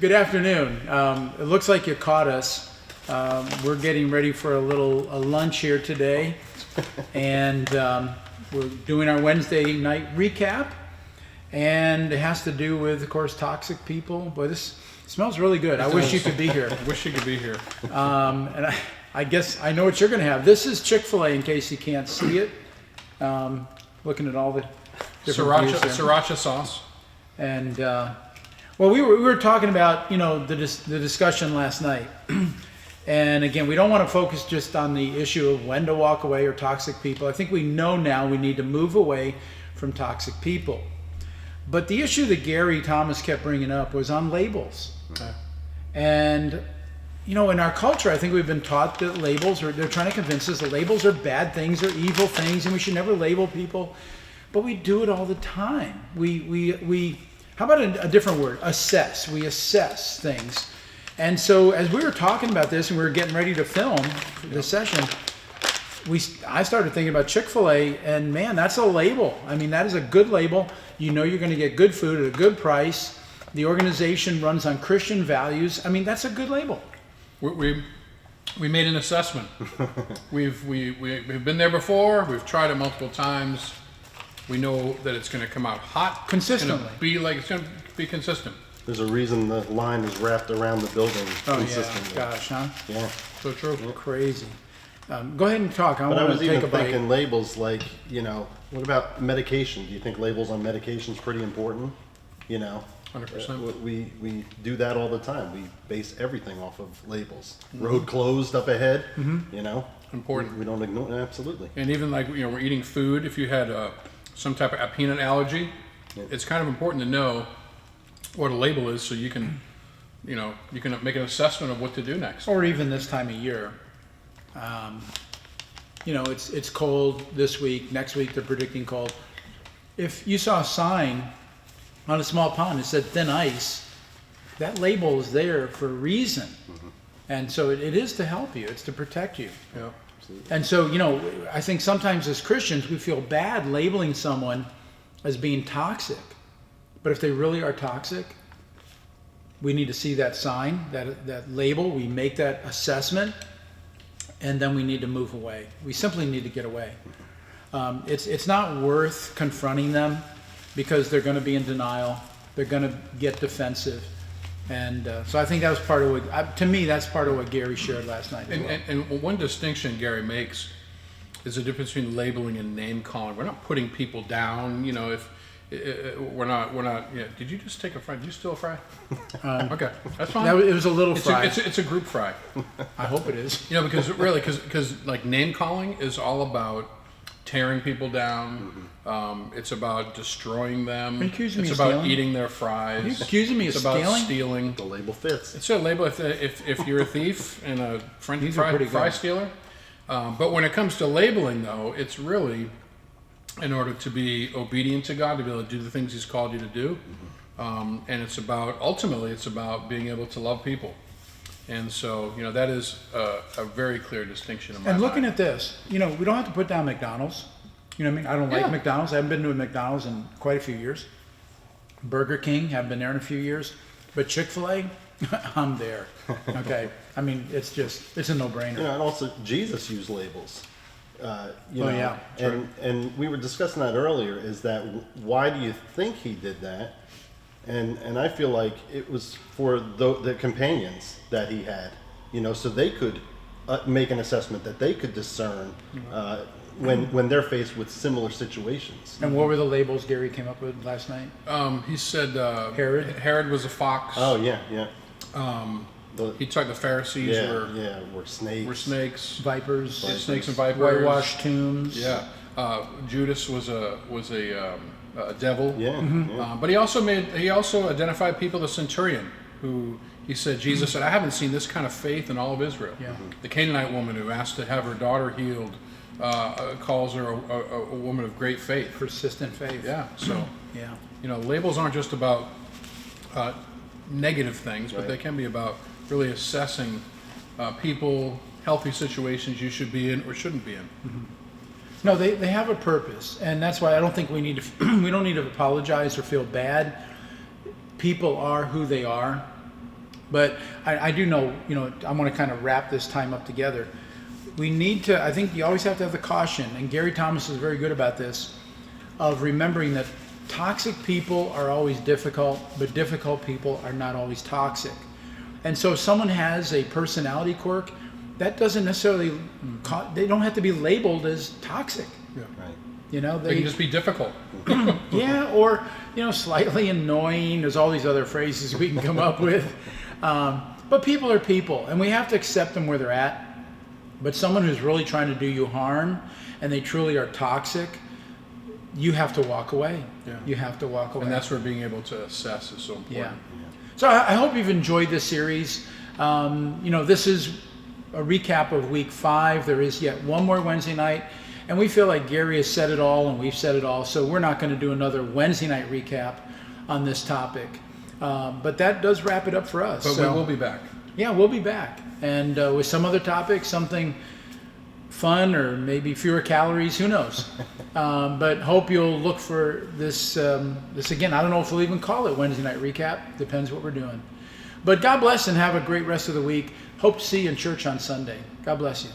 Good afternoon. It looks like you caught us. We're getting ready for a lunch here today, and we're doing our Wednesday night recap, and it has to do with, of course, toxic people. Boy, this smells really good. I wish you could be here. I wish you could be here. And I guess I know what you're going to have. This is Chick-fil-A, in case you can't see it. Looking at all the different views there. Sriracha sauce. And well, we were talking about the discussion last night, and again, we don't want to focus just on the issue of when to walk away or toxic people. I think we know now we need to move away from toxic people. But the issue that Gary Thomas kept bringing up was on labels. Okay. And in our culture, I think we've been taught that they're trying to convince us that labels are bad things, they're evil things, and we should never label people. But we do it all the time. We how about a different word? Assess. We assess things. And so as we were talking about this and we were getting ready to film this session, I started thinking about Chick-fil-A, and man, that's a label. I mean, that is a good label. You know you're going to get good food at a good price. The organization runs on Christian values. I mean, that's a good label. We made an assessment. We've been there before. We've tried it multiple times. We know that it's going to come out hot. Consistently. It's going to be consistent. There's a reason the line is wrapped around the building consistently. Yeah, gosh, huh? Yeah. So true. Crazy. Go ahead and talk. I But I want was to take even a bite. thinking labels like, what about medication? Do you think labels on medication is pretty important? 100%. We do that all the time. We base everything off of labels. Road closed up ahead, Important. We don't ignore it, absolutely. And even like, we're eating food. If you had some type of a peanut allergy, it's kind of important to know what a label is so you can make an assessment of what to do next. Or even this time of year. It's cold this week. Next week they're predicting cold. If you saw a sign on a small pond that said thin ice, that label is there for a reason. Mm-hmm. And so it is to help you. It's to protect you. Yeah. And so, I think sometimes as Christians we feel bad labeling someone as being toxic. But if they really are toxic, we need to see that sign, that label. We make that assessment, and then we need to move away. We simply need to get away. It's not worth confronting them because they're going to be in denial. They're going to get defensive. And so I think that was part of what, to me, that's part of what Gary shared last night. And one distinction Gary makes is the difference between labeling and name calling. We're not putting people down. If we're not. Did you just take a fry? Did you steal a fry? Okay, that's fine. It was a little fry. It's a group fry. I hope it is. Because like name calling is all about tearing people down. Mm-hmm. It's about destroying them. Are you accusing me it's of about stealing? eating their fries. Are you accusing me of it's about stealing? stealing. The label fits. It's a label if you're a thief and a French These are pretty fry good. stealer. But when it comes to labeling, though, it's really in order to be obedient to God, to be able to do the things He's called you to do. Mm-hmm. And ultimately, it's about being able to love people. And so, that is a very clear distinction in my mind. And looking at this, we don't have to put down McDonald's. You know what I mean? I don't like McDonald's. I haven't been to a McDonald's in quite a few years. Burger King, haven't been there in a few years. But Chick-fil-A, I'm there. Okay? I mean, it's a no-brainer. And also Jesus used labels. Yeah, true. And we were discussing that earlier. Is that why do you think he did that? And I feel like it was for the companions that he had, so they could make an assessment, that they could discern when they're faced with similar situations. And what were the labels Gary came up with last night? He said Herod? Herod was a fox. Oh yeah. He took the Pharisees were snakes. were snakes. Vipers, Snakes and vipers. whitewashed tombs. Yeah. Judas was a devil. Yeah. Mm-hmm. Yeah. But he also identified people, the centurion, who he said, Jesus said, I haven't seen this kind of faith in all of Israel. Yeah. The Canaanite woman who asked to have her daughter healed calls her a woman of great faith. Persistent faith. Yeah. So, Yeah. labels aren't just about negative things, but Right. they can be about really assessing people, healthy situations you should be in or shouldn't be in. No, they have a purpose, and that's why I don't think we need to we don't need to apologize or feel bad. People are who they are, But I do know, I want to kind of wrap this time up together. We need to, I think you always have to have the caution, and Gary Thomas is very good about this, of remembering that toxic people are always difficult, but difficult people are not always toxic. And so if someone has a personality quirk, that doesn't necessarily, they don't have to be labeled as toxic. Yeah. Right. They can just be difficult. Yeah, or slightly annoying. There's all these other phrases we can come up with. But people are people, and we have to accept them where they're at. But someone who's really trying to do you harm, and they truly are toxic, you have to walk away. Yeah. You have to walk away. And that's where being able to assess is so important. Yeah. So I hope you've enjoyed this series. This is a recap of week 5. There is yet one more Wednesday night. And we feel like Gary has said it all and we've said it all. So we're not going to do another Wednesday night recap on this topic. But that does wrap it up for us. But we will be back. Yeah, we'll be back. And with some other topic, something fun or maybe fewer calories, who knows. But hope you'll look for this again. I don't know if we'll even call it Wednesday night recap. Depends what we're doing. But God bless and have a great rest of the week. Hope to see you in church on Sunday. God bless you.